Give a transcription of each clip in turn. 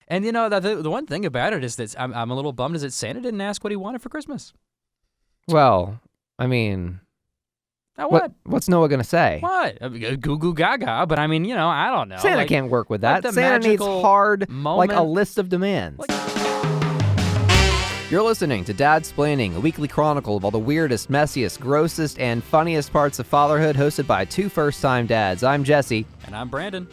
And the one thing about it is that I'm a little bummed is that Santa didn't ask what he wanted for Christmas. Well, I mean, What? What's Noah gonna say? What? Goo goo gaga, but I mean, I don't know. Santa can't work with that. the Santa needs magical hard, moment. like a list of demands. You're listening to Dadsplaining, a weekly chronicle of all the weirdest, messiest, grossest, and funniest parts of fatherhood, hosted by two first-time dads. I'm Jesse. And I'm Brandon.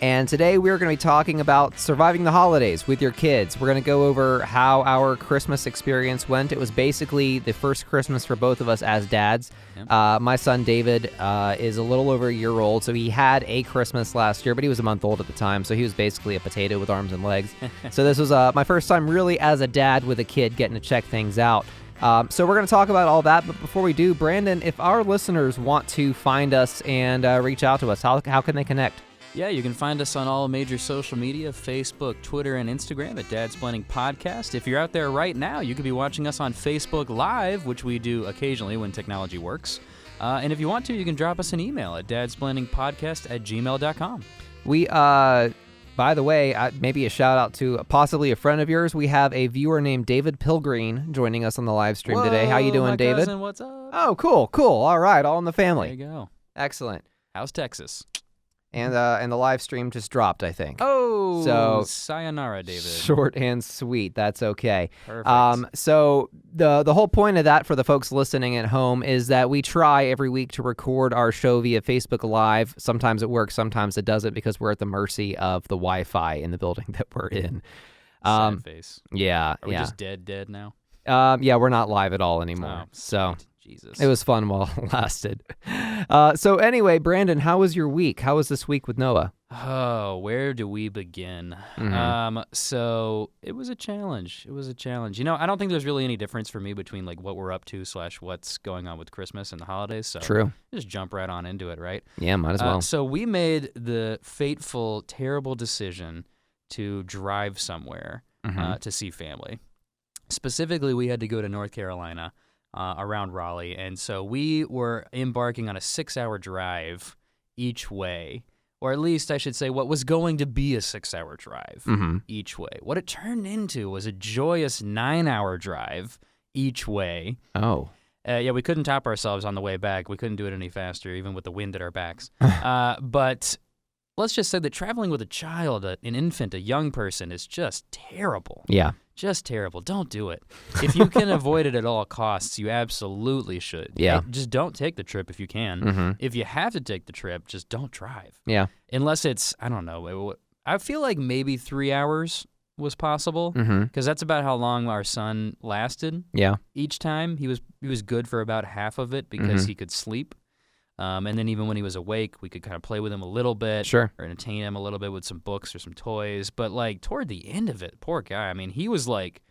And today we're going to be talking about surviving the holidays with your kids. We're going to go over how our Christmas experience went. It was basically the first Christmas for both of us as dads. Yep. My son David is a little over a year old, so he had a Christmas last year, but he was a month old at the time, so he was basically a potato with arms and legs. So this was my first time really as a dad with a kid getting to check things out. So we're going to talk about all that, but before we do, Brandon, if our listeners want to find us and reach out to us, how can they connect? Yeah, you can find us on all major social media, Facebook, Twitter, and Instagram at Dadsplaining Podcast. If you're out there right now, you could be watching us on Facebook Live, which we do occasionally when technology works. And if you want to, you can drop us an email at dadsplainingpodcast@gmail.com. We, by the way, maybe a shout out to possibly a friend of yours. We have a viewer named David Pilgreen joining us on the live stream today. How you doing, my David? Cousin, what's up? Oh, cool. All right, all in the family. There you go. Excellent. How's Texas? And the live stream just dropped, I think. Oh, so sayonara, David. Short and sweet. That's okay. Perfect. So the whole point of that for the folks listening at home is that we try every week to record our show via Facebook Live. Sometimes it works, sometimes it doesn't, because we're at the mercy of the Wi-Fi in the building that we're in. Sad face. Yeah. Are we just dead now? Yeah, we're not live at all anymore. So. Jesus. It was fun while it lasted. So anyway, Brandon, how was your week? How was this week with Noah? Oh, where do we begin? Mm-hmm. So it was a challenge. I don't think there's really any difference for me between like what we're up to / what's going on with Christmas and the holidays. So True. Just jump right on into it, right? Yeah, might as well. So we made the fateful, terrible decision to drive somewhere to see family. Specifically, we had to go to North Carolina. Around Raleigh, and so we were embarking on a 6-hour drive each way, or at least I should say what was going to be a 6-hour drive each way. What it turned into was a joyous 9-hour drive each way. Oh. Yeah, we couldn't top ourselves on the way back. We couldn't do it any faster, even with the wind at our backs. But let's just say that traveling with a child, an infant, a young person is just terrible. Yeah. Just terrible. Don't do it. If you can avoid it at all costs, you absolutely should. Yeah. Just don't take the trip if you can. Mm-hmm. If you have to take the trip, just don't drive. Yeah. Unless it's, I don't know, I feel like maybe 3 hours was possible because that's about how long our son lasted. Yeah. Each time he was good for about half of it because he could sleep. And then even when he was awake, we could kind of play with him a little bit. Sure. Or entertain him a little bit with some books or some toys. But, like, toward the end of it, poor guy, I mean, he was, like,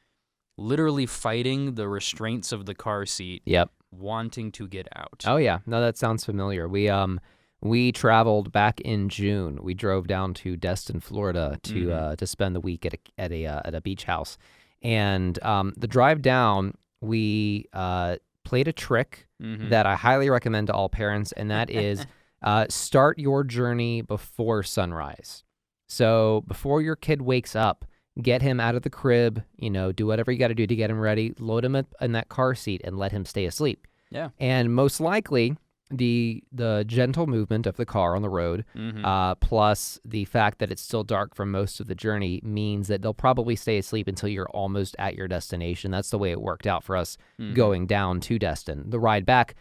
literally fighting the restraints of the car seat. Yep. Wanting to get out. Oh, yeah. No, that sounds familiar. We traveled back in June. We drove down to Destin, Florida to spend the week at a beach house. And the drive down, we played a trick that I highly recommend to all parents, and that is start your journey before sunrise. So before your kid wakes up, get him out of the crib, do whatever you got to do to get him ready, load him in that car seat, and let him stay asleep. Yeah. And most likely, the gentle movement of the car on the road, plus the fact that it's still dark for most of the journey, means that they'll probably stay asleep until you're almost at your destination. That's the way it worked out for us going down to Destin. The ride back,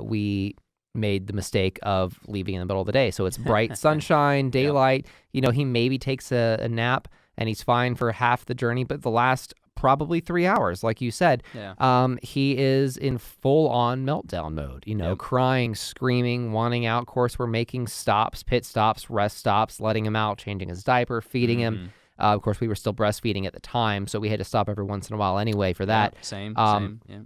we made the mistake of leaving in the middle of the day. So it's bright sunshine, daylight. Yep. He maybe takes a nap and he's fine for half the journey, but the last probably 3 hours, like you said, he is in full-on meltdown mode, crying, screaming, wanting out. Of course, we're making stops, pit stops, rest stops, letting him out, changing his diaper, feeding him. Of course, we were still breastfeeding at the time, so we had to stop every once in a while anyway for that. Yep, same. Yeah.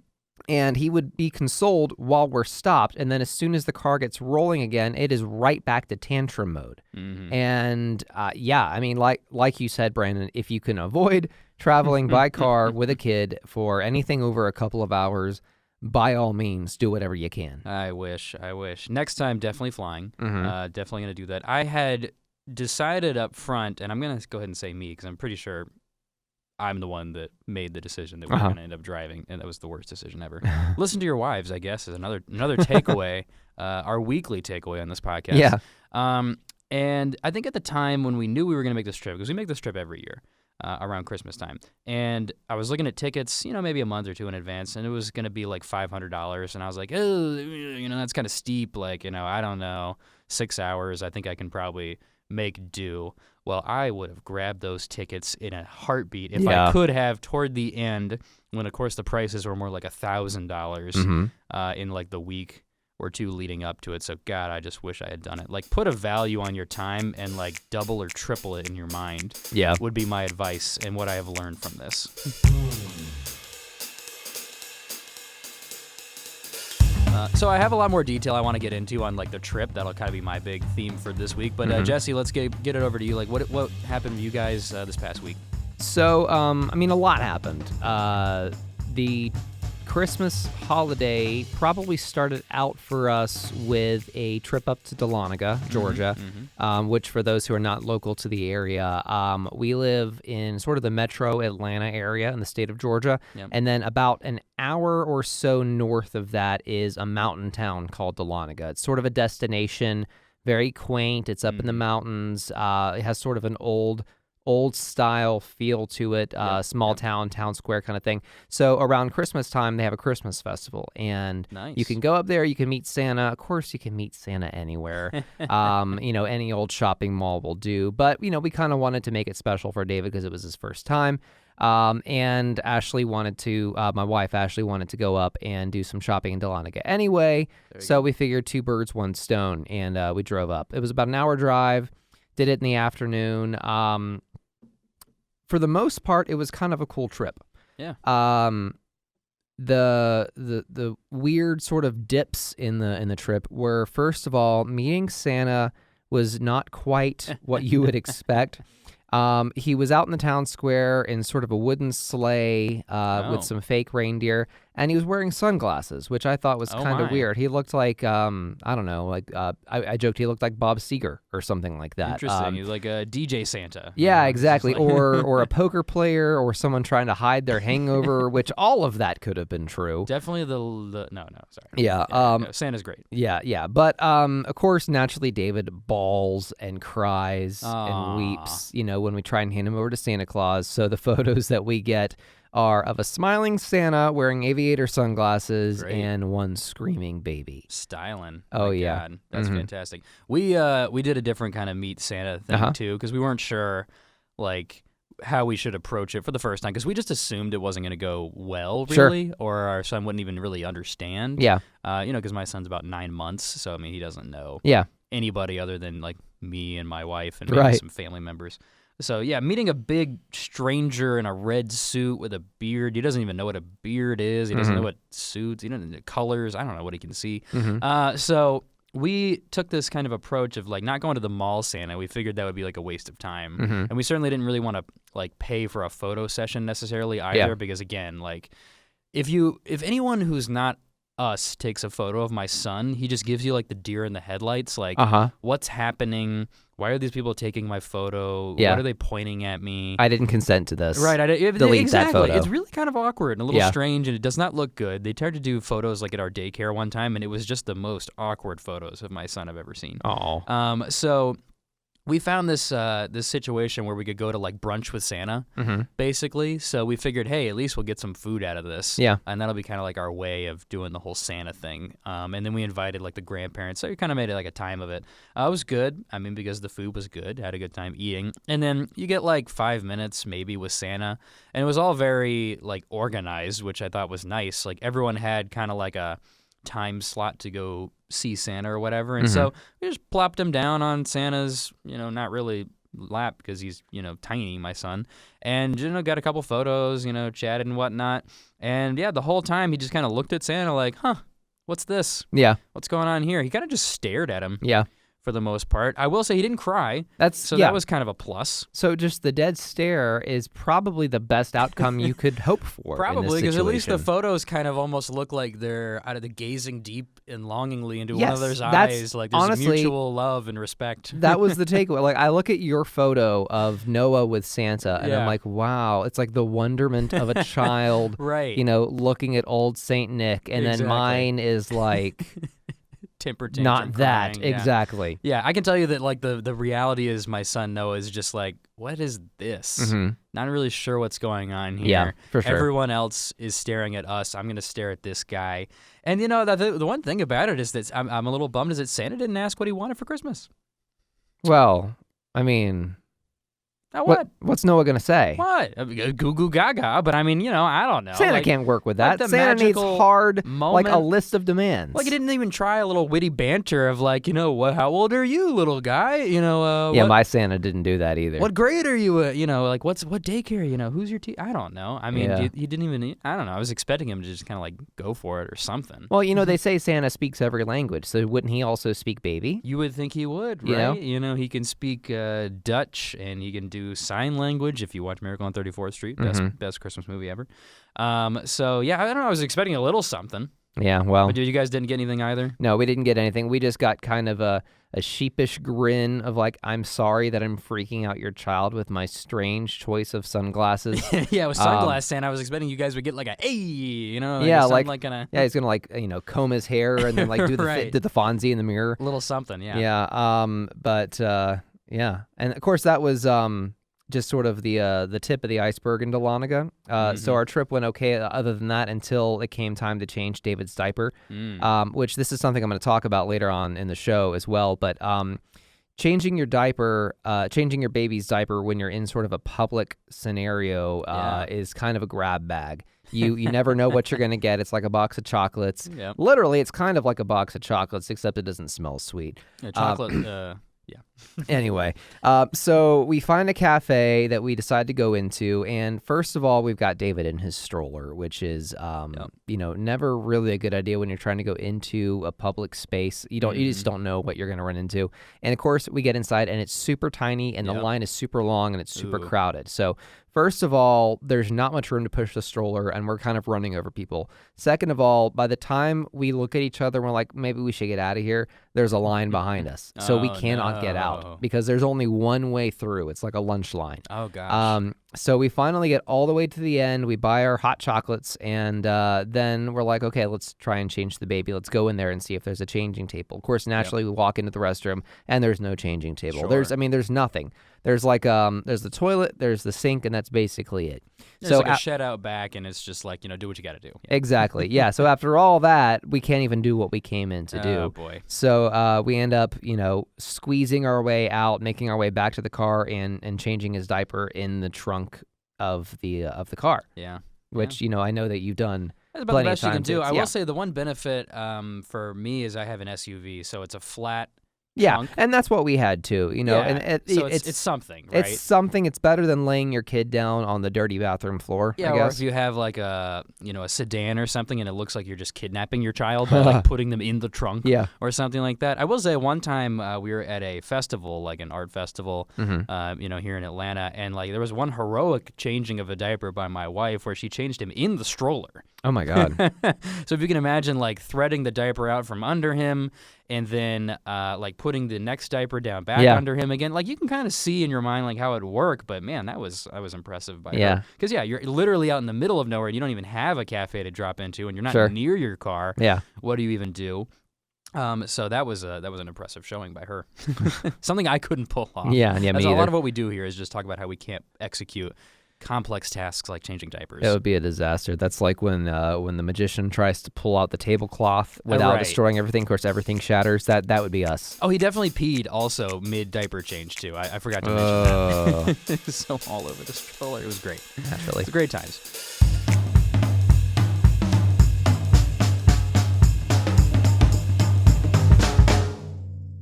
And he would be consoled while we're stopped, and then as soon as the car gets rolling again, it is right back to tantrum mode. And I mean, like you said, Brandon, if you can avoid traveling by car with a kid for anything over a couple of hours, by all means, do whatever you can. I wish. Next time, definitely flying. Definitely going to do that. I had decided up front, and I'm going to go ahead and say me because I'm pretty sure I'm the one that made the decision that we were going to end up driving, and that was the worst decision ever. Listen to your wives, I guess, is another takeaway, our weekly takeaway on this podcast. Yeah. And I think at the time when we knew we were going to make this trip, because we make this trip every year around Christmas time, and I was looking at tickets, maybe a month or two in advance, and it was going to be like $500, and I was like, oh, that's kind of steep. Like, I don't know, 6 hours, I think I can probably make do. Well, I would have grabbed those tickets in a heartbeat if I could have toward the end, when of course the prices were more like $1,000 in like the week or two leading up to it. So God, I just wish I had done it. Like, put a value on your time and like double or triple it in your mind. Yeah, would be my advice and what I have learned from this. So I have a lot more detail I want to get into on like the trip. That'll kind of be my big theme for this week. But Jesse, let's get it over to you. Like, what happened to you guys this past week? So, I mean, a lot happened. The Christmas holiday probably started out for us with a trip up to Dahlonega, Georgia, which for those who are not local to the area, we live in sort of the metro Atlanta area in the state of Georgia. Yep. And then about an hour or so north of that is a mountain town called Dahlonega. It's sort of a destination, very quaint. It's up in the mountains. It has sort of an old style feel to it, small town square kind of thing. So around Christmas time, they have a Christmas festival, and you can go up there, you can meet Santa. Of course, you can meet Santa anywhere. Any old shopping mall will do. But, we kind of wanted to make it special for David because it was his first time. And Ashley wanted to, my wife Ashley wanted to go up and do some shopping in Dahlonega anyway. So we figured 2 birds, 1 stone, and we drove up. It was about an hour drive, did it in the afternoon. For the most part, it was kind of a cool trip. Yeah. The weird sort of dips in the trip were, first of all, meeting Santa was not quite what you would expect. He was out in the town square in sort of a wooden sleigh with some fake reindeer, and he was wearing sunglasses, which I thought was kind of weird. He looked like, I don't know, like I joked he looked like Bob Seger or something like that. Interesting. He's like a DJ Santa. Yeah, exactly. Or a poker player or someone trying to hide their hangover, which all of that could have been true. Definitely no, sorry. Yeah. No, Santa's great. Yeah. But, of course, naturally, David bawls and cries and weeps, when we try and hand him over to Santa Claus. So the photos that we get are of a smiling Santa wearing aviator sunglasses and one screaming baby. Styling. Oh, my yeah. God. That's fantastic. We did a different kind of meet Santa thing, too, because we weren't sure, like, how we should approach it for the first time, because we just assumed it wasn't going to go well, really, or our son wouldn't even really understand. Yeah. Because my son's about 9 months, so, I mean, he doesn't know anybody other than, like, me and my wife and maybe some family members. So, yeah, meeting a big stranger in a red suit with a beard. He doesn't even know what a beard is. He doesn't know what suits. He doesn't know colors. I don't know what he can see. So we took this kind of approach of, like, not going to the mall Santa. We figured that would be, like, a waste of time. And we certainly didn't really want to, like, pay for a photo session necessarily either because, again, like, if anyone who's not us takes a photo of my son, he just gives you, like, the deer in the headlights. Like, what's happening? Why are these people taking my photo? What are they pointing at me? I didn't consent to this. Right. Delete that photo. It's really kind of awkward and a little strange, and it does not look good. They tried to do photos, like, at our daycare one time, and it was just the most awkward photos of my son I've ever seen. Oh. So we found this situation where we could go to, like, brunch with Santa, basically. So we figured, hey, at least we'll get some food out of this. Yeah. And that'll be kind of like our way of doing the whole Santa thing. And then we invited, like, the grandparents. So we kind of made it like a time of it. It was good. I mean, because the food was good. Had a good time eating. And then you get, like, 5 minutes maybe with Santa. And it was all very, like, organized, which I thought was nice. Like, everyone had kind of like a time slot to go see Santa or whatever, and so we just plopped him down on Santa's, not really lap because he's, tiny, my son, and, got a couple photos, chatted and whatnot, and yeah, the whole time he just kind of looked at Santa like, what's this? Yeah. What's going on here? He kind of just stared at him. Yeah. for the most part. I will say he didn't cry. That was kind of a plus. So just the dead stare is probably the best outcome you could hope for. Probably, because at least the photos kind of almost look like they're out of the gazing deep and longingly into one another's eyes. Like there's honestly, mutual love and respect. That was the takeaway. Like I look at your photo of Noah with Santa, and I'm like, wow, it's like the wonderment of a child, right? Looking at old Saint Nick, and then mine is like. Temper tantrum not that crying. Exactly. Yeah, I can tell you that like the reality is my son Noah is just like, what is this? Mm-hmm. Not really sure what's going on here. Yeah, for sure. Everyone else is staring at us. I'm gonna stare at this guy. And the one thing about it is that I'm a little bummed is that Santa didn't ask what he wanted for Christmas. Well, I mean. What's Noah gonna say? What? Goo goo gaga. But I mean, I don't know. Santa can't work with that. Santa needs hard, moment, like a list of demands. Like he didn't even try a little witty banter of like, how old are you, little guy? My Santa didn't do that either. What grade are you? Like what daycare? Who's your I don't know. I mean, he didn't even. I don't know. I was expecting him to just kind of like go for it or something. Well, they say Santa speaks every language, so wouldn't he also speak baby? You would think he would, right? He can speak Dutch and he can do sign language if you watch Miracle on 34th Street. Best Christmas movie ever. So yeah, I don't know. I was expecting a little something. Yeah, well. But you guys didn't get anything either? No, we didn't get anything. We just got kind of a sheepish grin of like, I'm sorry that I'm freaking out your child with my strange choice of sunglasses. Yeah, with sunglasses, Santa. I was expecting you guys would get like a, hey, yeah, he's gonna like, comb his hair and then like do the right. did the Fonzie in the mirror. A little something, yeah. Yeah, but yeah, and of course that was just sort of the tip of the iceberg in Dahlonega. So our trip went okay other than that until it came time to change David's diaper, which this is something I'm going to talk about later on in the show as well. But changing your baby's diaper when you're in sort of a public scenario is kind of a grab bag. You never know what you're going to get. It's like a box of chocolates. Yep. Literally, it's kind of like a box of chocolates, except it doesn't smell sweet. Chocolate... Yeah. Anyway, so we find a cafe that we decide to go into, and first of all, we've got David in his stroller, which is, never really a good idea when you're trying to go into a public space. You just don't know what you're going to run into. And of course, we get inside, and it's super tiny, and the line is super long, and it's super crowded. So first of all, there's not much room to push the stroller, and we're kind of running over people. Second of all, by the time we look at each other, we're like, maybe we should get out of here. There's a line behind us, so we cannot get out because there's only one way through. It's like a lunch line. Oh, gosh. So we finally get all the way to the end. We buy our hot chocolates, and then we're like, okay, let's try and change the baby. Let's go in there and see if there's a changing table. Of course, naturally, we walk into the restroom, and there's no changing table. Sure. There's nothing. There's like there's the toilet, there's the sink, and that's basically it. There's like a shed out back, and it's just like, do what you got to do. Yeah. Exactly. Yeah. So after all that, we can't even do what we came in to do. Oh, boy. So we end up, squeezing our way out, making our way back to the car, and changing his diaper in the trunk of the car. Yeah. Which, I know that you've done. That's about the best you can do. I will say the one benefit for me is I have an SUV, so it's a flat trunk. And that's what we had too, and so it's something, right? It's something. It's better than laying your kid down on the dirty bathroom floor. Yeah, I guess. or if you have like a sedan or something, and it looks like you're just kidnapping your child by like putting them in the trunk, or something like that. I will say one time we were at a festival, like an art festival, here in Atlanta, and like there was one heroic changing of a diaper by my wife where she changed him in the stroller. Oh my God! So if you can imagine like threading the diaper out from under him, and then like putting the next diaper down back under him again, like you can kind of see in your mind like how it would work. But man, I was impressive by her. Because you're literally out in the middle of nowhere, and you don't even have a cafe to drop into, and you're not near your car. Yeah. What do you even do? So that was an impressive showing by her. Something I couldn't pull off. Yeah, me a either. lot of what we do here is just talk about how we can't execute complex tasks like changing diapers. It would be a disaster. That's like when the magician tries to pull out the tablecloth without destroying everything. Of course, everything shatters. That would be us. Oh, he definitely peed also mid diaper change too. I forgot to mention that. It was so all over the stroller. It was great. Naturally. It's great times.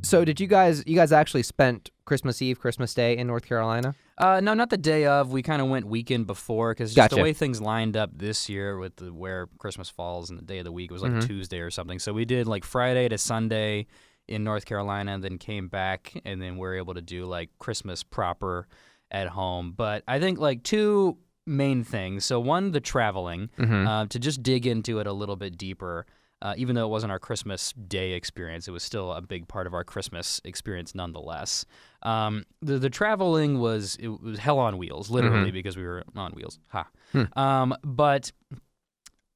So did you guys actually spent Christmas Eve, Christmas Day in North Carolina? No, not the day of. We kind of went weekend before because just the way things lined up this year with where Christmas falls and the day of the week, it was like a Tuesday or something. So we did like Friday to Sunday in North Carolina, and then came back, and then we're able to do like Christmas proper at home. But I think like two main things. So one, the traveling, to just dig into it a little bit deeper. Even though it wasn't our Christmas Day experience, it was still a big part of our Christmas experience nonetheless. The traveling was hell on wheels, literally, because we were on wheels. But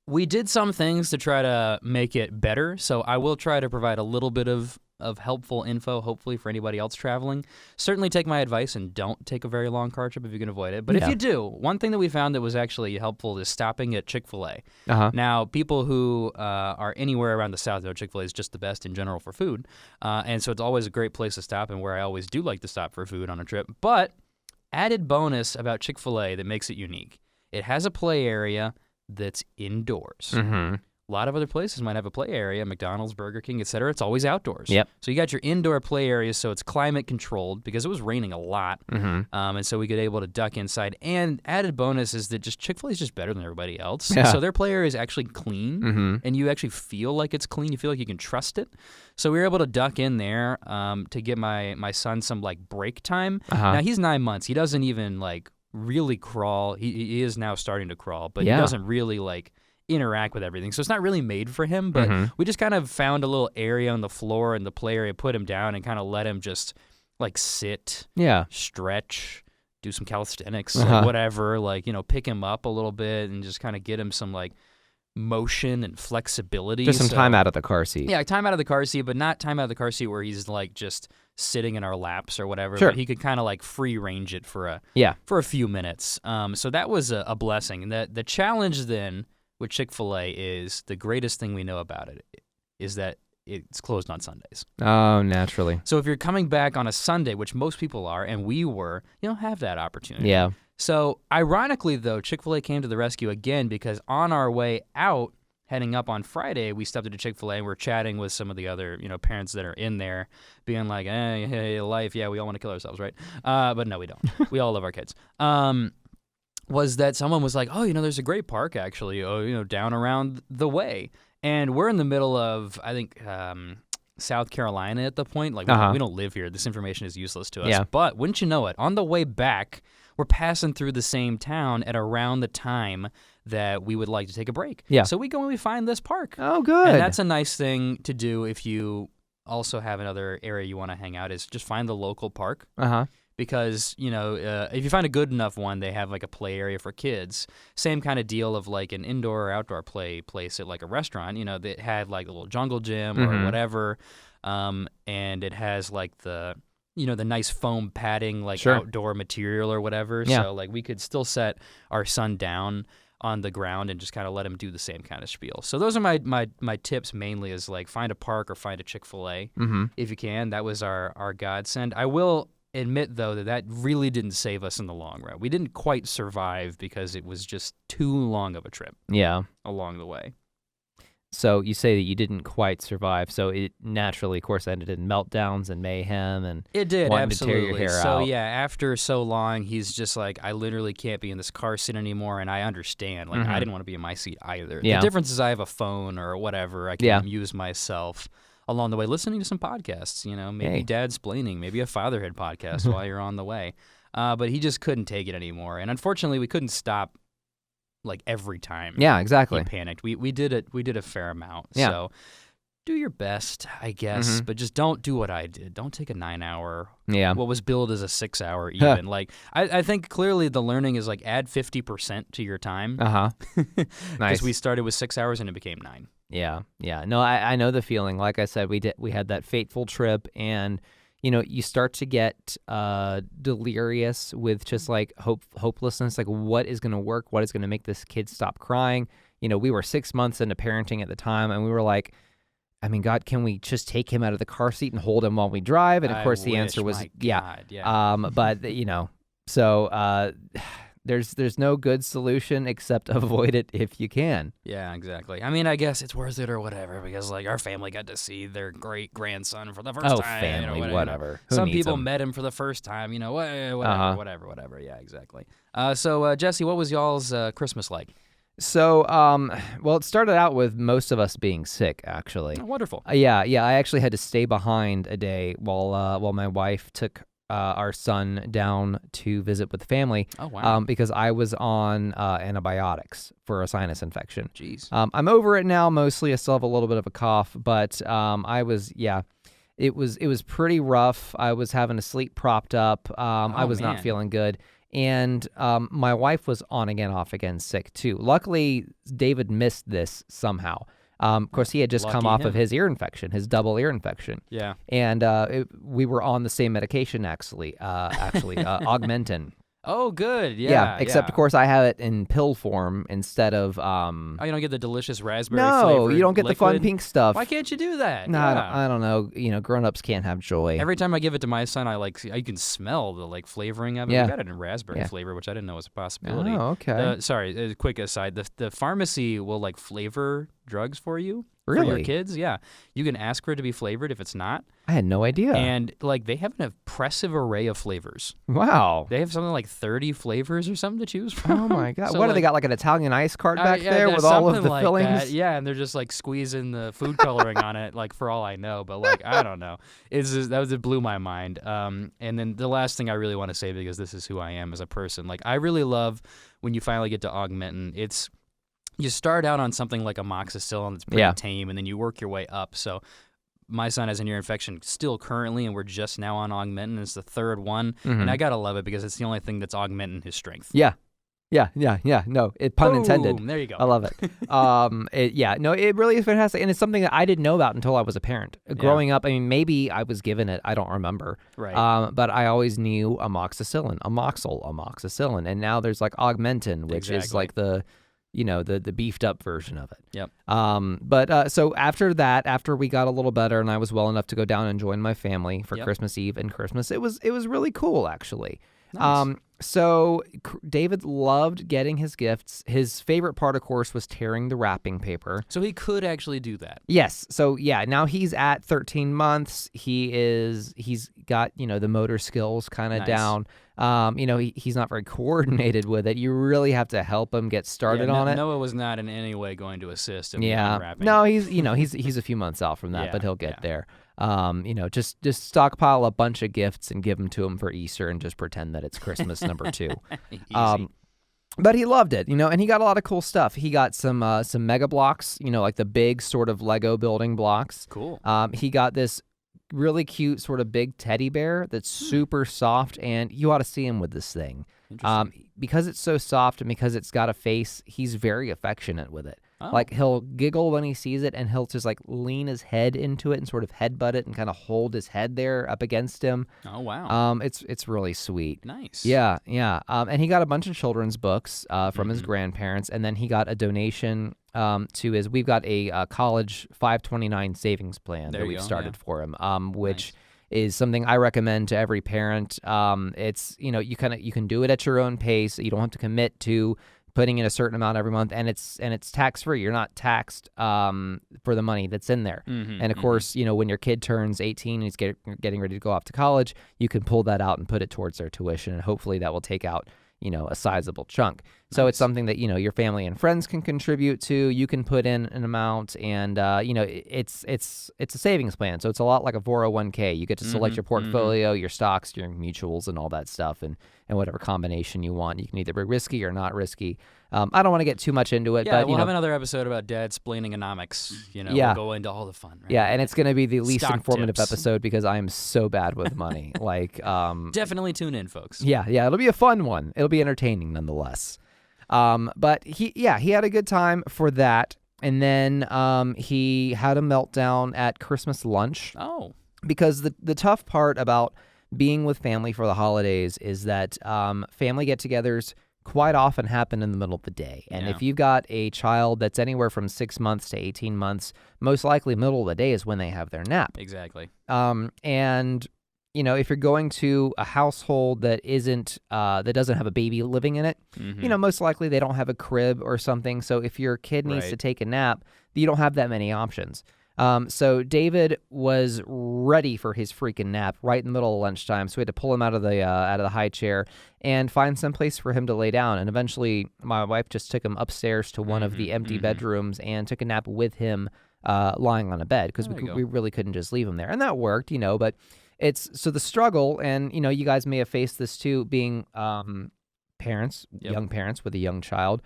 we did some things to try to make it better, so I will try to provide a little bit of helpful info, hopefully, for anybody else traveling. Certainly take my advice and don't take a very long car trip if you can avoid it. But if you do, one thing that we found that was actually helpful is stopping at Chick-fil-A. Now, people who are anywhere around the South know Chick-fil-A is just the best in general for food. And so it's always a great place to stop, and where I always do like to stop for food on a trip. But added bonus about Chick-fil-A that makes it unique. It has a play area that's indoors. A lot of other places might have a play area, McDonald's, Burger King, etc. It's always outdoors. Yep. So you got your indoor play areas, so it's climate controlled because it was raining a lot, and so we could able to duck inside. And added bonus is that just Chick-fil-A is just better than everybody else. Yeah. So their play area is actually clean, and you actually feel like it's clean. You feel like you can trust it. So we were able to duck in there to give my son some like break time. Now he's 9 months. He doesn't even like really crawl. He is now starting to crawl, but he doesn't really like interact with everything. So it's not really made for him, but we just kind of found a little area on the floor in the play area, put him down, and kind of let him just like sit, stretch, do some calisthenics, or whatever, like, pick him up a little bit and just kind of get him some like motion and flexibility. Just some time out of the car seat. Yeah, time out of the car seat, but not time out of the car seat where he's like just sitting in our laps or whatever. Sure. But he could kind of like free range it for a few minutes. So that was a blessing. And the challenge then with Chick-fil-A is the greatest thing we know about it is that it's closed on Sundays. Oh, naturally. So if you're coming back on a Sunday, which most people are, and we were, you don't have that opportunity. Yeah. So ironically, though, Chick-fil-A came to the rescue again because on our way out, heading up on Friday, we stopped at a Chick-fil-A and we're chatting with some of the other, parents that are in there, being like, hey, life, yeah, we all want to kill ourselves, right? But no, we don't. We all love our kids. Was that someone was like, oh, there's a great park actually, down around the way. And we're in the middle of, I think, South Carolina at the point. Like, we don't live here. This information is useless to us. Yeah. But wouldn't you know it, on the way back, we're passing through the same town at around the time that we would like to take a break. Yeah. So we go and we find this park. Oh, good. And that's a nice thing to do if you also have another area you want to hang out, is just find the local park. Because, if you find a good enough one, they have like a play area for kids. Same kind of deal of like an indoor or outdoor play place at like a restaurant, that had like a little jungle gym or whatever. And it has like the nice foam padding, like outdoor material or whatever. Yeah. So like we could still set our son down on the ground and just kind of let him do the same kind of spiel. So those are my tips mainly, is like find a park or find a Chick-fil-A if you can. That was our godsend. I will admit, though, that really didn't save us in the long run. We didn't quite survive because it was just too long of a trip along the way. So you say that you didn't quite survive, so it naturally, of course, ended in meltdowns and mayhem, and it did, wanting absolutely. to tear your hair so out. Yeah, after so long, he's just like, I literally can't be in this car seat anymore, and I understand. Like, I didn't want to be in my seat either. Yeah. The difference is I have a phone or whatever. I can amuse myself along the way, listening to some podcasts, maybe dad-splaining, maybe a fatherhood podcast while you're on the way. But he just couldn't take it anymore. And unfortunately, we couldn't stop like every time. Yeah, exactly. He panicked. We did a fair amount. Yeah. So do your best, I guess, but just don't do what I did. Don't take a 9-hour, what was billed as a 6-hour even. Like, I think clearly the learning is like add 50% to your time. Nice. Because we started with 6 hours and it became 9. Yeah. No, I know the feeling. Like I said, we had that fateful trip, and you start to get delirious with just like hopelessness. Like, what is going to work? What is going to make this kid stop crying? We were 6 months into parenting at the time, and we were like, I mean, God, can we just take him out of the car seat and hold him while we drive? And of course, the answer was yeah. But so there's no good solution except avoid it if you can. Yeah, exactly. I mean, I guess it's worth it or whatever, because like our family got to see their great grandson for the first time. Family, whatever. Some people met him for the first time. Whatever. Yeah, exactly. So Jesse, what was y'all's Christmas like? So, well, it started out with most of us being sick, actually. Oh, wonderful. Yeah. I actually had to stay behind a day while my wife took our son down to visit with family. Oh, wow. Because I was on antibiotics for a sinus infection. Jeez. I'm over it now. Mostly, I still have a little bit of a cough, but it was pretty rough. I was having to sleep propped up. I was not man. feeling good. And my wife was on again, off again, sick too. Luckily, David missed this somehow. Of course, he had just come off of his ear infection, his double ear infection. Yeah. And we were on the same medication, actually, Augmentin. Oh, good. Yeah. Except, of course, I have it in pill form instead of... Oh, you don't get the delicious raspberry No, flavored you don't get liquid? the fun pink stuff. Why can't you do that? No, Yeah. I don't know. Grown-ups can't have joy. Every time I give it to my son, you can smell the flavoring of it. Yeah. We got it in raspberry flavor, which I didn't know was a possibility. Oh, okay. Sorry, a quick aside. The pharmacy will flavor drugs for you. Really? For your kids, yeah. You can ask for it to be flavored if it's not. I had no idea. And they have an impressive array of flavors. Wow. They have something like 30 flavors or something to choose from. Oh my God. So, what do they got, like an Italian ice cart back yeah, there there's with all of something the like fillings? that. Yeah, and they're just squeezing the food coloring on it, for all I know. But I don't know. It blew my mind. And then the last thing I really want to say, because this is who I am as a person, I really love when you finally get to Augmentin. You start out on something like amoxicillin that's pretty tame, and then you work your way up. So my son has an ear infection still currently, and we're just now on Augmentin. It's the third one, and I gotta love it because it's the only thing that's augmenting his strength. Yeah. No, pun intended. There you go. I love it. It really is fantastic, and it's something that I didn't know about until I was a parent. Growing up, I mean, maybe I was given it. I don't remember. Right. But I always knew amoxicillin, and now there's Augmentin, which is the beefed up version of it. Yep. So after we got a little better and I was well enough to go down and join my family for Christmas Eve and Christmas, it was really cool, actually. Nice. So David loved getting his gifts. His favorite part, of course, was tearing the wrapping paper. So he could actually do that. Yes. So now he's at 13 months. He's got, the motor skills kind of down. He's not very coordinated with it. You really have to help him get started on it. Noah was not in any way going to assist him in wrapping. No, he's a few months out from that, but he'll get there. Just stockpile a bunch of gifts and give them to him for Easter and just pretend that it's Christmas number 2. Easy. But he loved it, and he got a lot of cool stuff. He got some Mega Blocks, like the big sort of Lego building blocks. Cool. He got this really cute sort of big teddy bear that's super soft, and you ought to see him with this thing. Because it's so soft and because it's got a face, he's very affectionate with it. Oh. He'll giggle when he sees it, and he'll just lean his head into it and sort of headbutt it and kind of hold his head there up against him. Oh, wow. It's really sweet. Nice. Yeah. And he got a bunch of children's books from his grandparents, and then he got a donation we've got a college 529 savings plan that we've started for him, which is something I recommend to every parent. It's, you can do it at your own pace. You don't have to commit to putting in a certain amount every month, and it's tax-free. You're not taxed for the money that's in there. And of course, when your kid turns 18 and he's getting ready to go off to college, you can pull that out and put it towards their tuition, and hopefully that will take out a sizable chunk. So it's something that, your family and friends can contribute to. You can put in an amount, and, it's a savings plan. So it's a lot like a 401k. You get to select your portfolio, your stocks, your mutuals, and all that stuff, and whatever combination you want. You can either be risky or not risky. I don't want to get too much into it, but we'll have another episode about Dad explaining economics. We'll go into all the fun. Right? Yeah, and it's going to be the least Stock informative tips. episode because I am so bad with money. Definitely tune in, folks. Yeah, it'll be a fun one. It'll be entertaining nonetheless. But he had a good time for that, and then he had a meltdown at Christmas lunch. Oh, because the tough part about being with family for the holidays is that family get-togethers quite often happen in the middle of the day. And if you've got a child that's anywhere from 6 months to 18 months, most likely middle of the day is when they have their nap. Exactly. And if you're going to a household that isn't that doesn't have a baby living in it, most likely they don't have a crib or something. So if your kid needs to take a nap, you don't have that many options. So David was ready for his freaking nap right in the middle of lunchtime. So we had to pull him out of the high chair and find some place for him to lay down. And eventually, my wife just took him upstairs to one of the empty bedrooms and took a nap with him, lying on a bed, because we really couldn't just leave him there, and that worked, But it's so the struggle, and you guys may have faced this too, being parents, young parents with a young child,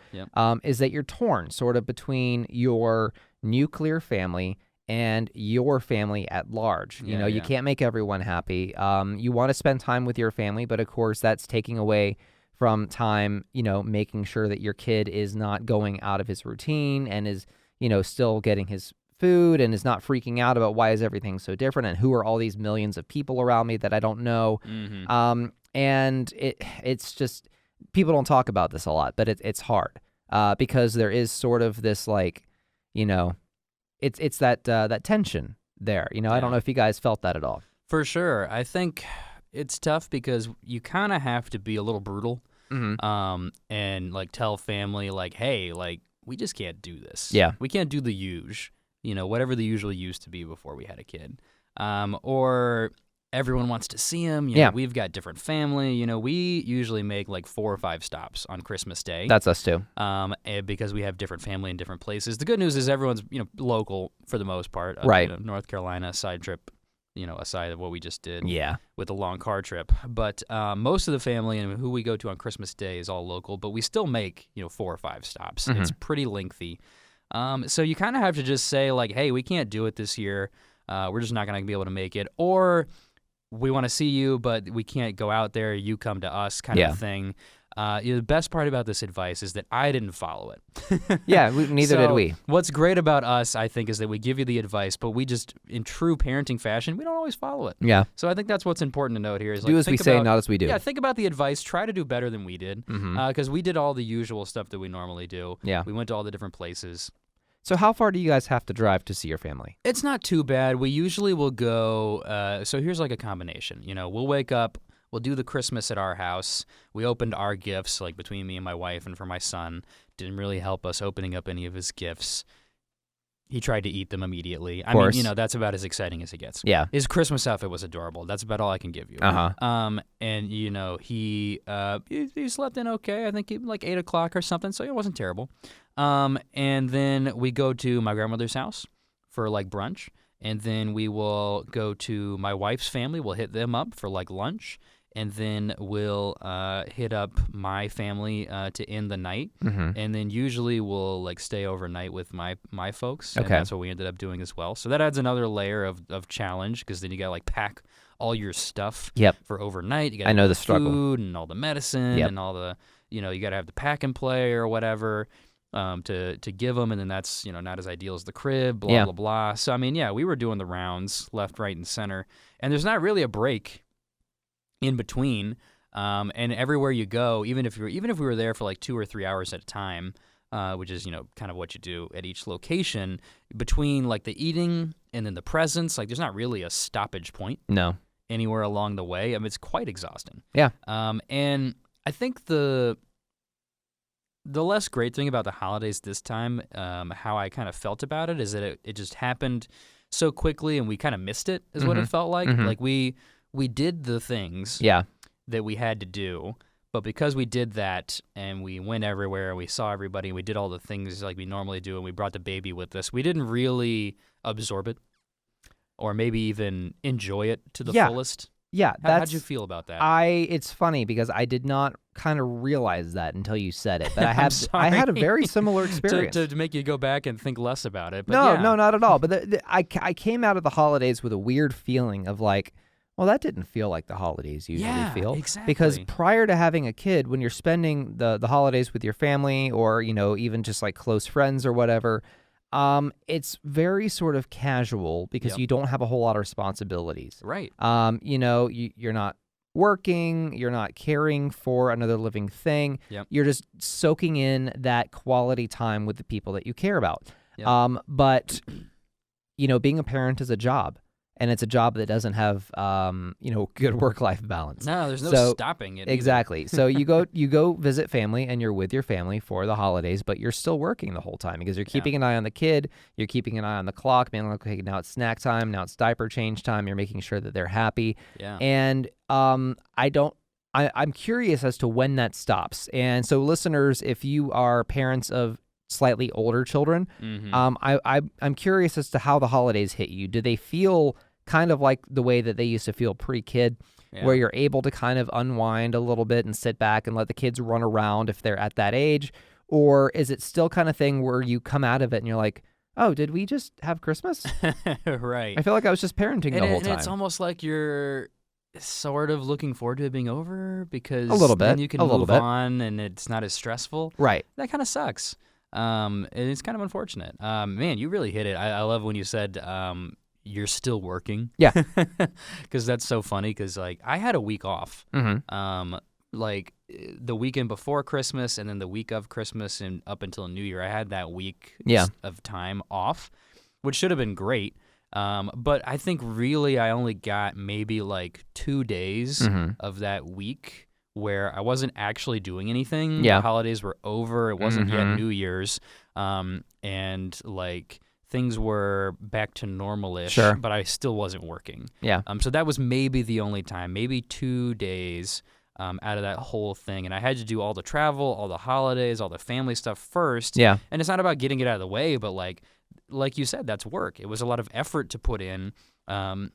is that you're torn sort of between your nuclear family and your family at large. You can't make everyone happy. You want to spend time with your family, but of course that's taking away from time, making sure that your kid is not going out of his routine and is, still getting his food and is not freaking out about why is everything so different and who are all these millions of people around me that I don't know. And it's just, people don't talk about this a lot, but it's hard because there is sort of this it's that tension there. I don't know if you guys felt that at all. For sure. I think it's tough because you kind of have to be a little brutal and tell family hey, we just can't do this. Yeah. We can't do the usual, whatever the usual used to be before we had a kid. Or everyone wants to see him. We've got different family. We usually make 4 or 5 stops on Christmas Day. That's us too. Because we have different family in different places. The good news is everyone's, local for the most part. Right. North Carolina side trip, aside of what we just did. Yeah. With a long car trip. But most of the family and who we go to on Christmas Day is all local, but we still make, 4 or 5 stops. It's pretty lengthy. So you kind of have to just say hey, we can't do it this year. We're just not going to be able to make it. Or we want to see you, but we can't go out there. You come to us kind of thing. The best part about this advice is that I didn't follow it. Neither did we. What's great about us, I think, is that we give you the advice, but we just, in true parenting fashion, we don't always follow it. Yeah. So I think that's what's important to note here. Is do as we say, not as we do. Yeah, think about the advice. Try to do better than we did, because we did all the usual stuff that we normally do. Yeah. We went to all the different places. So how far do you guys have to drive to see your family? It's not too bad. We usually will go, so here's a combination. We'll wake up, we'll do the Christmas at our house. We opened our gifts, between me and my wife and for my son. Didn't really help us opening up any of his gifts. He tried to eat them immediately. I mean, that's about as exciting as it gets. Yeah. His Christmas outfit was adorable. That's about all I can give you. And he slept in okay. I think 8 o'clock or something, so it wasn't terrible. And then we go to my grandmother's house for brunch, and then we will go to my wife's family. We'll hit them up for lunch. And then we'll hit up my family to end the night, and then usually we'll stay overnight with my folks. And that's what we ended up doing as well. So that adds another layer of challenge, because then you got to pack all your stuff for overnight. You got I know the food struggle and all the medicine and all the you got to have the pack and play or whatever to give them, and then that's not as ideal as the crib. Blah blah blah. So we were doing the rounds left, right, and center, and there's not really a break in between, and everywhere you go, even if we were there for 2 or 3 hours at a time, which is kind of what you do at each location, between the eating and then the presents, there's not really a stoppage point. No. Anywhere along the way. It's quite exhausting. Yeah. And I think the less great thing about the holidays this time, how I kind of felt about it, is that it just happened so quickly and we kind of missed it, is what it felt like. We did the things that we had to do, but because we did that and we went everywhere and we saw everybody and we did all the things we normally do and we brought the baby with us, we didn't really absorb it or maybe even enjoy it to the fullest. Yeah. How'd you feel about that? It's funny because I did not kind of realize that until you said it, but I had a very similar experience. to make you go back and think less about it. But no, not at all. But I came out of the holidays with a weird feeling of well, that didn't feel like the holidays usually feel. Exactly. Because prior to having a kid, when you're spending the holidays with your family or, even just close friends or whatever, it's very sort of casual because you don't have a whole lot of responsibilities. Right. You're not working, you're not caring for another living thing. Yep. You're just soaking in that quality time with the people that you care about. Yep. But, being a parent is a job. and it's a job that doesn't have good work-life balance. No, there's no stopping it. Exactly. So you go visit family, and you're with your family for the holidays, but you're still working the whole time because you're keeping an eye on the kid, you're keeping an eye on the clock, man, okay, now it's snack time, now it's diaper change time, you're making sure that they're happy. Yeah. And I'm curious as to when that stops. And so listeners, if you are parents of slightly older children, I'm curious as to how the holidays hit you. Do they feel kind of like the way that they used to feel pre-kid, where you're able to kind of unwind a little bit and sit back and let the kids run around if they're at that age? Or is it still kind of thing where you come out of it and you're like, oh, did we just have Christmas? Right. I feel like I was just parenting the whole time. And it's almost like you're sort of looking forward to it being over because a little bit. Then you can move on and it's not as stressful. Right. That kind of sucks. And it's kind of unfortunate. Man, you really hit it. I love when you said you're still working. Yeah. Because that's so funny because, like, I had a week off. Like, the weekend before Christmas and then the week of Christmas and up until New Year, I had that week of time off, which should have been great. But I think really I only got maybe like 2 days of that week where I wasn't actually doing anything. Yeah. The holidays were over. It wasn't yet New Year's. And like things were back to normal-ish, but I still wasn't working. Yeah. So that was maybe the only time, maybe 2 days out of that whole thing. And I had to do all the travel, all the holidays, all the family stuff first. Yeah. And it's not about getting it out of the way, but like you said, that's work. It was a lot of effort to put in to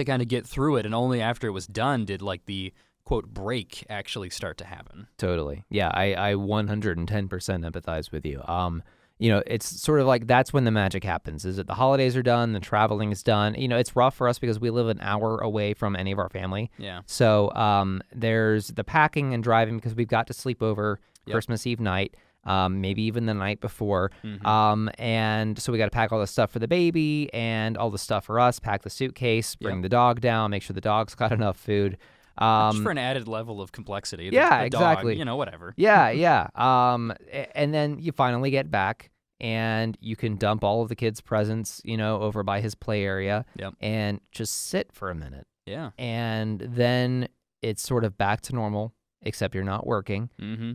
kind of get through it. And only after it was done did like the quote break actually start to happen. Totally. Yeah. I 110% empathize with you. It's sort of like that's when the magic happens, is that the holidays are done, the traveling is done. It's rough for us because we live an hour away from any of our family. Yeah. So there's the packing and driving because we've got to sleep over Christmas Eve night, maybe even the night before. And so we got to pack all the stuff for the baby and all the stuff for us, pack the suitcase, bring the dog down, make sure the dog's got enough food. Just for an added level of complexity. Yeah, the exactly. Dog, whatever. Yeah. And then you finally get back and you can dump all of the kids' presents, over by his play area and just sit for a minute. Yeah. And then it's sort of back to normal, except you're not working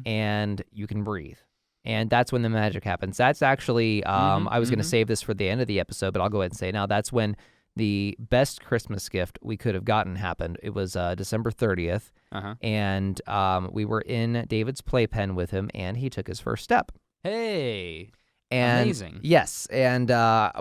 and you can breathe. And that's when the magic happens. That's actually, I was going to save this for the end of the episode, but I'll go ahead and say now that's when the best Christmas gift we could have gotten happened. It was December 30th, and we were in David's playpen with him, and he took his first step. Hey, and amazing. Yes, and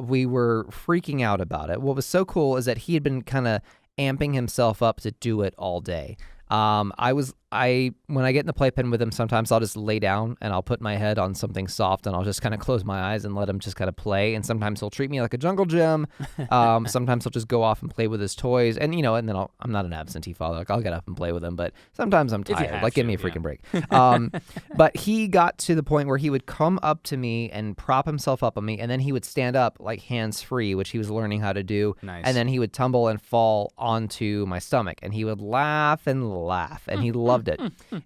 we were freaking out about it. What was so cool is that he had been kind of amping himself up to do it all day. When I get in the playpen with him, sometimes I'll just lay down and I'll put my head on something soft and I'll just kind of close my eyes and let him just kind of play. And sometimes he'll treat me like a jungle gym. Sometimes he'll just go off and play with his toys. And, and then I'm not an absentee father. Like I'll get up and play with him, but sometimes I'm tired. Like, give me a freaking break. But he got to the point where he would come up to me and prop himself up on me. And then he would stand up like hands free, which he was learning how to do. Nice. And then he would tumble and fall onto my stomach and he would laugh and he loved it.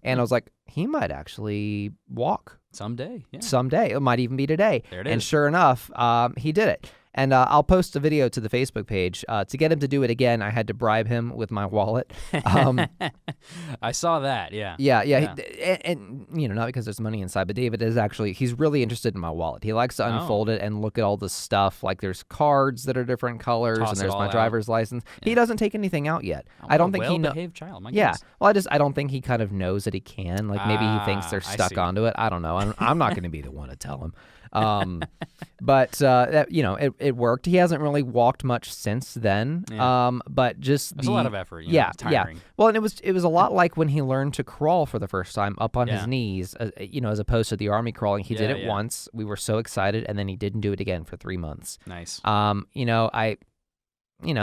And I was like, he might actually walk someday. Yeah. Someday. It might even be today. There it is. And sure enough, he did it. And I'll post a video to the Facebook page. To get him to do it again, I had to bribe him with my wallet. I saw that, yeah. Yeah. And not because there's money inside, but David is he's really interested in my wallet. He likes to unfold it and look at all the stuff. Like there's cards that are different colors, and there's my driver's license. Yeah. He doesn't take anything out yet. I don't think he knows. Well-behaved child, my goodness. Well, I don't think he kind of knows that he can. Like maybe he thinks they're stuck onto it. I don't know. I'm not going to be the one to tell him. But it worked. He hasn't really walked much since then. Yeah. But just it's a lot of effort. Yeah. Well, and it was a lot like when he learned to crawl for the first time up on his knees, as opposed to the army crawling. He did it once. We were so excited, and then he didn't do it again for 3 months. Nice. They're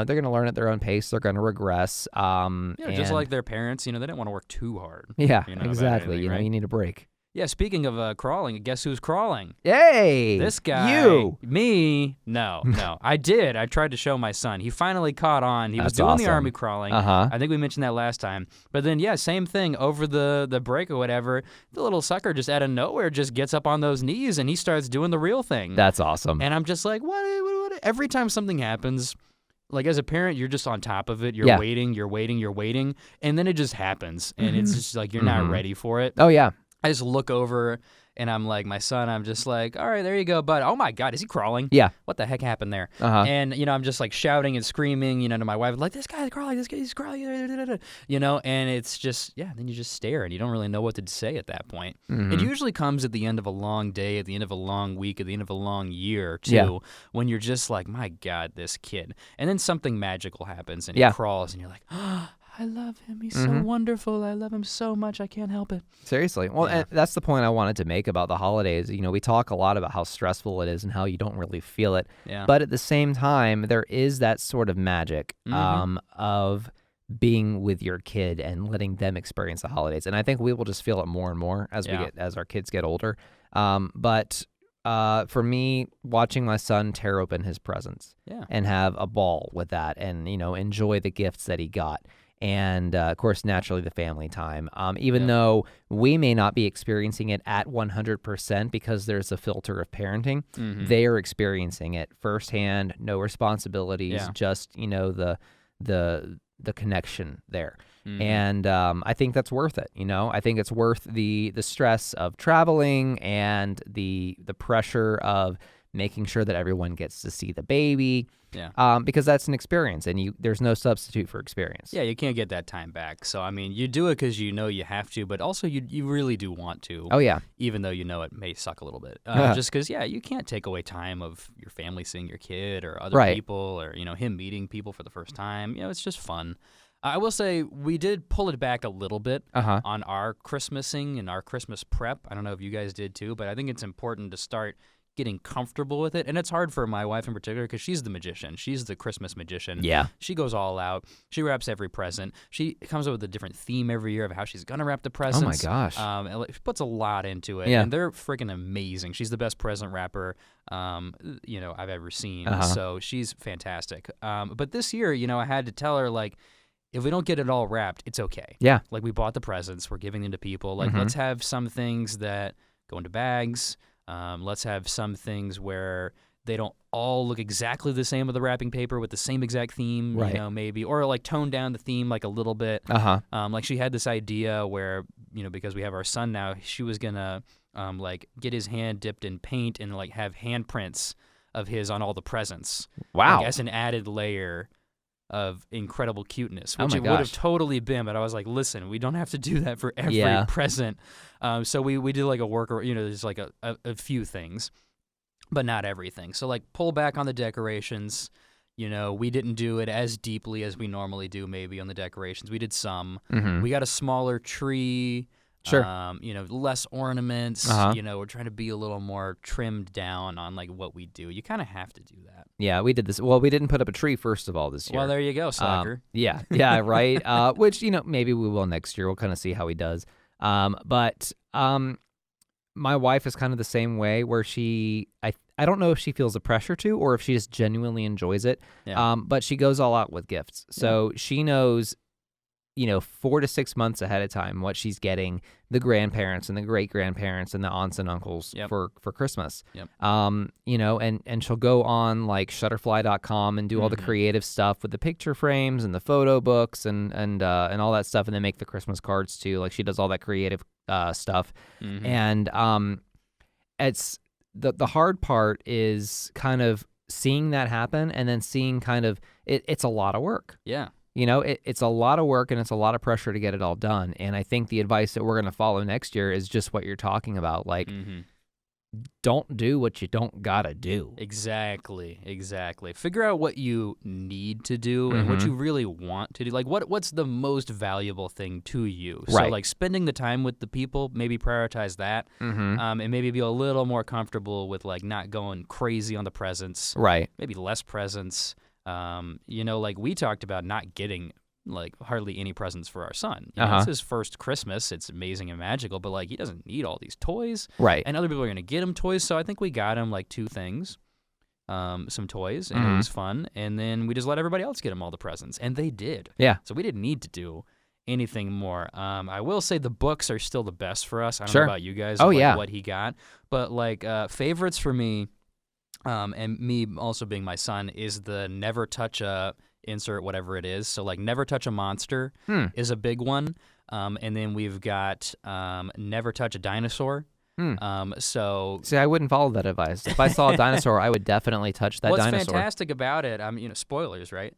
going to learn at their own pace. They're going to regress. Just like their parents, they didn't want to work too hard. Yeah, exactly. Anything, right? You need a break. Yeah, speaking of crawling, guess who's crawling? Hey! This guy. You! Me? No. I did. I tried to show my son. He finally caught on. He was doing the army crawling. I think we mentioned that last time. But then, same thing. Over the break or whatever, the little sucker just out of nowhere just gets up on those knees and he starts doing the real thing. That's awesome. And I'm just like, what? Every time something happens, like as a parent, you're just on top of it. You're Yeah. waiting, and then it just happens, and it's just like you're not ready for it. Oh, yeah. I just look over, and I'm like, my son, I'm just like, all right, there you go, bud. Oh, my God, is he crawling? Yeah. What the heck happened there? Uh-huh. And, I'm just like shouting and screaming, to my wife, like, this guy's crawling, he's crawling, and it's just, then you just stare, and you don't really know what to say at that point. It usually comes at the end of a long day, at the end of a long week, at the end of a long year, too, when you're just like, my God, this kid. And then something magical happens, and he crawls, and you're like, oh, I love him. He's so wonderful. I love him so much. I can't help it. Seriously. Well, and that's the point I wanted to make about the holidays. We talk a lot about how stressful it is and how you don't really feel it. Yeah. But at the same time, there is that sort of magic of being with your kid and letting them experience the holidays. And I think we will just feel it more and more as as our kids get older. But for me, watching my son tear open his presents and have a ball with that and, enjoy the gifts that he got. And, of course, naturally the family time. Even though we may not be experiencing it at 100% because there's a filter of parenting, they are experiencing it firsthand, no responsibilities, just, the connection there. And I think that's worth it. I think it's worth the stress of traveling and the pressure of making sure that everyone gets to see the baby. Yeah. Because that's an experience, and there's no substitute for experience. Yeah, you can't get that time back. So, you do it because you have to, but also you really do want to. Oh, yeah. Even though it may suck a little bit. Just because, you can't take away time of your family seeing your kid or other people or, him meeting people for the first time. It's just fun. I will say we did pull it back a little bit on our Christmasing and our Christmas prep. I don't know if you guys did too, but I think it's important to start getting comfortable with it. And it's hard for my wife in particular because she's the magician. She's the Christmas magician. Yeah. She goes all out. She wraps every present. She comes up with a different theme every year of how she's going to wrap the presents. Oh, my gosh. She puts a lot into it. Yeah. And they're freaking amazing. She's the best present wrapper I've ever seen. So she's fantastic. But this year, I had to tell her, like, if we don't get it all wrapped, it's okay. Yeah. Like, we bought the presents. We're giving them to people. Like, let's have some things that go into bags. Let's have some things where they don't all look exactly the same with the wrapping paper with the same exact theme, maybe. Or, like, tone down the theme, like, a little bit. Like, she had this idea where, because we have our son now, she was going to, like, get his hand dipped in paint and, like, have handprints of his on all the presents. Wow. Like, as an added layer of incredible cuteness, Oh which my it would have gosh. totally been, but I was like, listen, we don't have to do that for every Yeah. present. So we did like a work, there's like a few things, but not everything. So like pull back on the decorations. We didn't do it as deeply as we normally do maybe on the decorations. We did some. We got a smaller tree. Sure. Less ornaments. We're trying to be a little more trimmed down on like what we do. You kind of have to do that. Yeah, we did this. Well, we didn't put up a tree, first of all, this year. Well, there you go, slacker. Yeah, right. Which, maybe we will next year. We'll kind of see how he does. But my wife is kind of the same way where I don't know if she feels the pressure to or if she just genuinely enjoys it. Yeah. But she goes all out with gifts. So she knows, 4 to 6 months ahead of time what she's getting the grandparents and the great-grandparents and the aunts and uncles for Christmas. Yep. And she'll go on like Shutterfly.com and do all the creative stuff with the picture frames and the photo books and all that stuff, and then make the Christmas cards too. Like she does all that creative stuff. And it's the hard part is kind of seeing that happen and then seeing kind of it's a lot of work. Yeah. It's a lot of work and it's a lot of pressure to get it all done. And I think the advice that we're going to follow next year is just what you're talking about. Like, don't do what you don't got to do. Exactly. Figure out what you need to do and what you really want to do. Like, what's the most valuable thing to you? So, like, spending the time with the people, maybe prioritize that. And maybe be a little more comfortable with, like, not going crazy on the presents. Right. Maybe less presents. Like we talked about not getting like hardly any presents for our son. It's his first Christmas. It's amazing and magical, but like he doesn't need all these toys. Right. And other people are going to get him toys. So I think we got him like 2 things, some toys, and it was fun. And then we just let everybody else get him all the presents, and they did. Yeah. So we didn't need to do anything more. I will say the books are still the best for us. I don't Sure. know about you guys. Oh, like yeah. What he got, but like favorites for me. and me also being my son, is the never touch a insert whatever it is. So like never touch a monster is a big one. And then we've got never touch a dinosaur. So see, I wouldn't follow that advice. If I saw a dinosaur, I would definitely touch that dinosaur. What's fantastic about it, spoilers, right?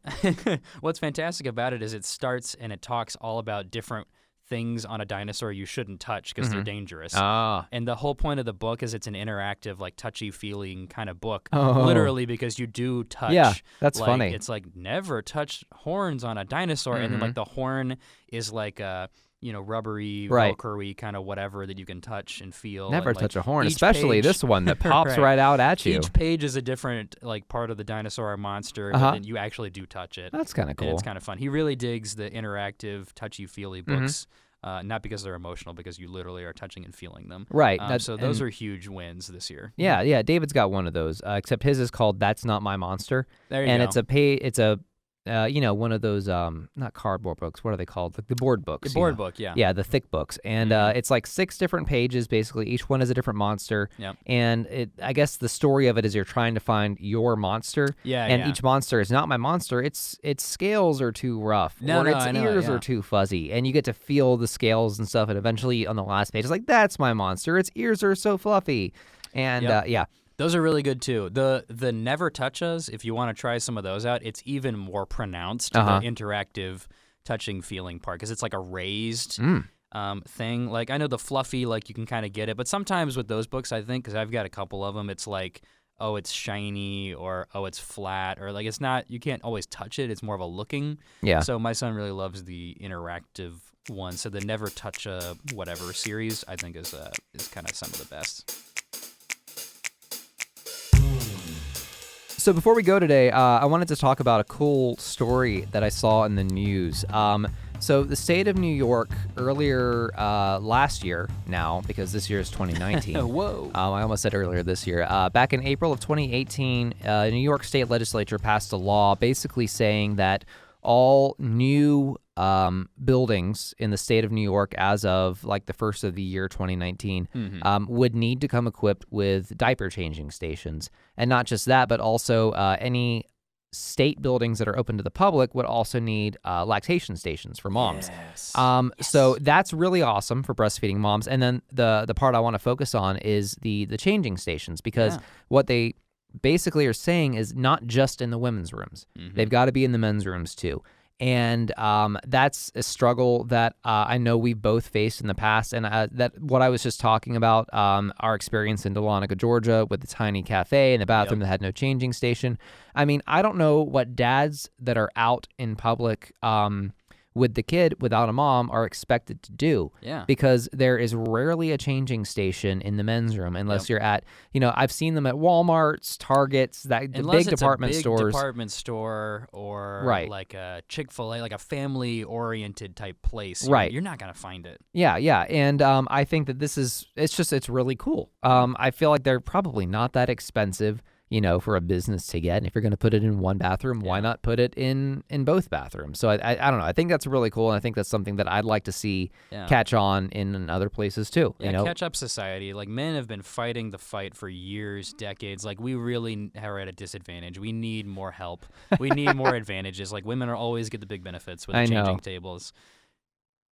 What's fantastic about it is it starts and it talks all about different things on a dinosaur you shouldn't touch because they're dangerous. And the whole point of the book is it's an interactive, like touchy-feeling kind of book, literally, because you do touch. Yeah, that's like, funny. It's like never touch horns on a dinosaur, and then like the horn is like a rubbery, Velcro-y kind of whatever that you can touch and feel. Never and, touch like, a horn, especially this one that pops right out at you. Each page is a different like part of the dinosaur or monster, and then you actually do touch it. That's kind of cool. And it's kind of fun. He really digs the interactive, touchy-feely books, not because they're emotional, because you literally are touching and feeling them. Right. So those are huge wins this year. Yeah. David's got one of those, except his is called "That's Not My Monster," there you go. And it's a one of those not cardboard books. What are they called? Like the board books. The board book, yeah. Yeah, the thick books, and it's like 6 different pages. Basically, each one is a different monster. Yep. And I guess the story of it is you're trying to find your monster. Yeah. And each monster is not my monster. Its scales are too rough, or its ears are too fuzzy, and you get to feel the scales and stuff. And eventually, on the last page, it's like, that's my monster. Its ears are so fluffy, and yeah. Those are really good too. The never touches, if you want to try some of those out, it's even more pronounced, the interactive touching feeling part, because it's like a raised thing. Like I know the fluffy, like you can kind of get it, but sometimes with those books, I think, because I've got a couple of them, it's like, oh, it's shiny, or oh, it's flat, or like it's not, you can't always touch it. It's more of a looking. Yeah. So my son really loves the interactive one. So the never touch a whatever series, I think is kind of some of the best. So before we go today, I wanted to talk about a cool story that I saw in the news. So the state of New York earlier last year now, because this year is 2019. Whoa. I almost said earlier this year. Back in April of 2018, New York State Legislature passed a law basically saying that all new buildings in the state of New York as of like the first of the year 2019 would need to come equipped with diaper changing stations. And not just that, but also any state buildings that are open to the public would also need lactation stations for moms. Yes. So that's really awesome for breastfeeding moms. And then the part I want to focus on is the changing stations, because what they basically are saying is not just in the women's rooms. They've got to be in the men's rooms too. And that's a struggle that I know we've both faced in the past. And that what I was just talking about, our experience in Dahlonega, Georgia, with the tiny cafe and the bathroom that had no changing station. I mean, I don't know what dads that are out in public with the kid without a mom are expected to do. Yeah. Because there is rarely a changing station in the men's room unless you're at, I've seen them at Walmarts, Targets, the big department stores. Unless it's a big department store or like a Chick-fil-A, like a family-oriented type place. Right. You're not going to find it. Yeah. And I think that it's really cool. I feel like they're probably not that expensive, for a business to get. And if you're going to put it in one bathroom, why not put it in both bathrooms? So I don't know. I think that's really cool. And I think that's something that I'd like to see catch on in other places too. Yeah, catch up society. Like men have been fighting the fight for years, decades. Like we really are at a disadvantage. We need more help. We need more advantages. Like women are always get the big benefits with the changing tables.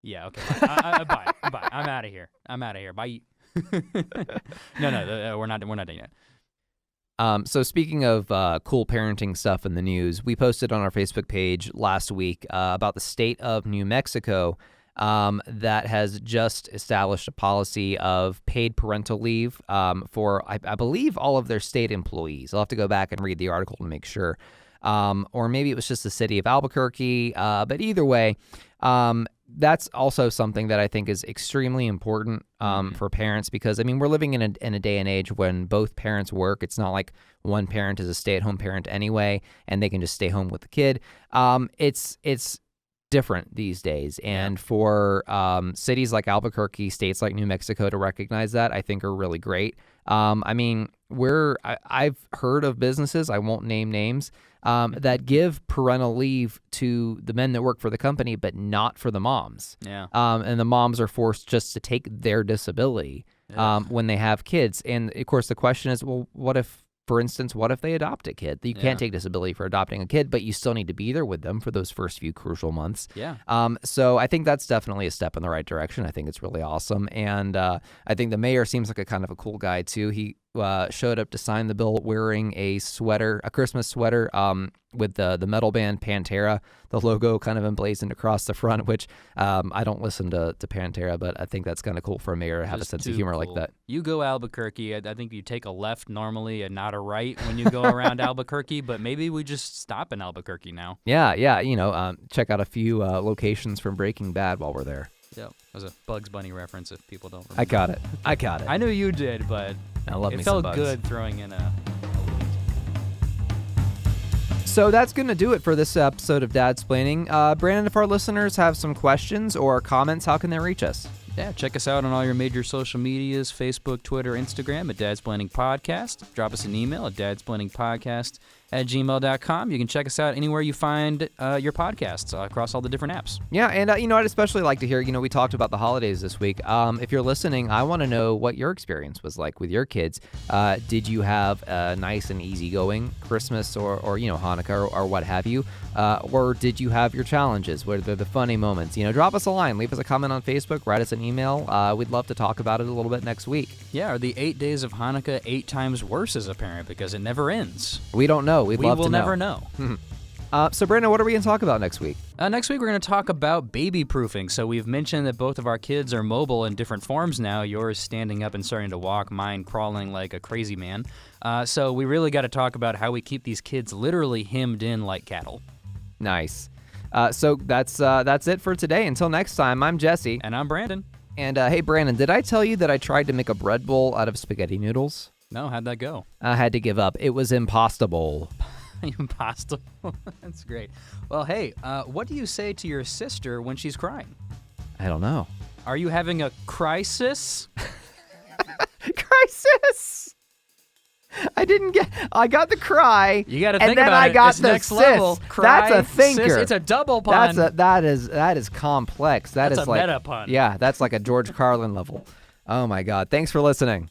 Yeah, okay. Bye. I'm out of here. Bye. No, we're not done yet. So speaking of cool parenting stuff in the news, we posted on our Facebook page last week about the state of New Mexico that has just established a policy of paid parental leave for, I believe, all of their state employees. I'll have to go back and read the article to make sure. Or maybe it was just the city of Albuquerque. But either way, that's also something that I think is extremely important for parents, because, we're living in a day and age when both parents work. It's not like one parent is a stay-at-home parent anyway, and they can just stay home with the kid. It's different these days. And for cities like Albuquerque, states like New Mexico to recognize that, I think are really great. I've heard of businesses, I won't name names, that give parental leave to the men that work for the company, but not for the moms. Yeah. And the moms are forced just to take their disability when they have kids. And of course, the question is, well, what if for instance, what if they adopt a kid? You can't take disability for adopting a kid, but you still need to be there with them for those first few crucial months. Yeah. So I think that's definitely a step in the right direction. I think it's really awesome. And I think the mayor seems like a kind of a cool guy, too. He showed up to sign the bill wearing a Christmas sweater with the metal band Pantera, the logo kind of emblazoned across the front, which I don't listen to Pantera, but I think that's kind of cool for a mayor to have a sense of humor like that. You go Albuquerque, I think you take a left normally and not a right when you go around Albuquerque, but maybe we just stop in Albuquerque now. Yeah, check out a few locations from Breaking Bad while we're there. Yeah, that was a Bugs Bunny reference if people don't remember. I got it. I knew you did, but it felt good throwing in a So that's going to do it for this episode of Dadsplaining. Brandon, if our listeners have some questions or comments, how can they reach us? Yeah, check us out on all your major social medias, Facebook, Twitter, Instagram at Dadsplaining Podcast. Drop us an email at dadsplainingpodcast@gmail.com. You can check us out anywhere you find your podcasts across all the different apps. Yeah, and I'd especially like to hear, we talked about the holidays this week. If you're listening, I want to know what your experience was like with your kids. Did you have a nice and easygoing Christmas or Hanukkah or what have you? Or did you have your challenges? What are the funny moments? Drop us a line, leave us a comment on Facebook, write us an email. We'd love to talk about it a little bit next week. Yeah, are the 8 days of Hanukkah 8 times worse as a parent because it never ends? We don't know. We will never know. So, Brandon, what are we going to talk about next week? Next week, we're going to talk about baby proofing. So we've mentioned that both of our kids are mobile in different forms now. Yours standing up and starting to walk, mine crawling like a crazy man. So we really got to talk about how we keep these kids literally hemmed in like cattle. Nice. So that's it for today. Until next time, I'm Jesse. And I'm Brandon. And hey, Brandon, did I tell you that I tried to make a bread bowl out of spaghetti noodles? No, how'd that go? I had to give up. It was impossible. Impossible. That's great. Well, hey, what do you say to your sister when she's crying? I don't know. Are you having a crisis? Crisis! I got the cry. You got to think and then about I it. got It's the next sis. level. Cry, that's a thinker. Sis. It's a double pun. That is complex. That's is a like meta pun. Yeah, that's like a George Carlin level. Oh my God. Thanks for listening.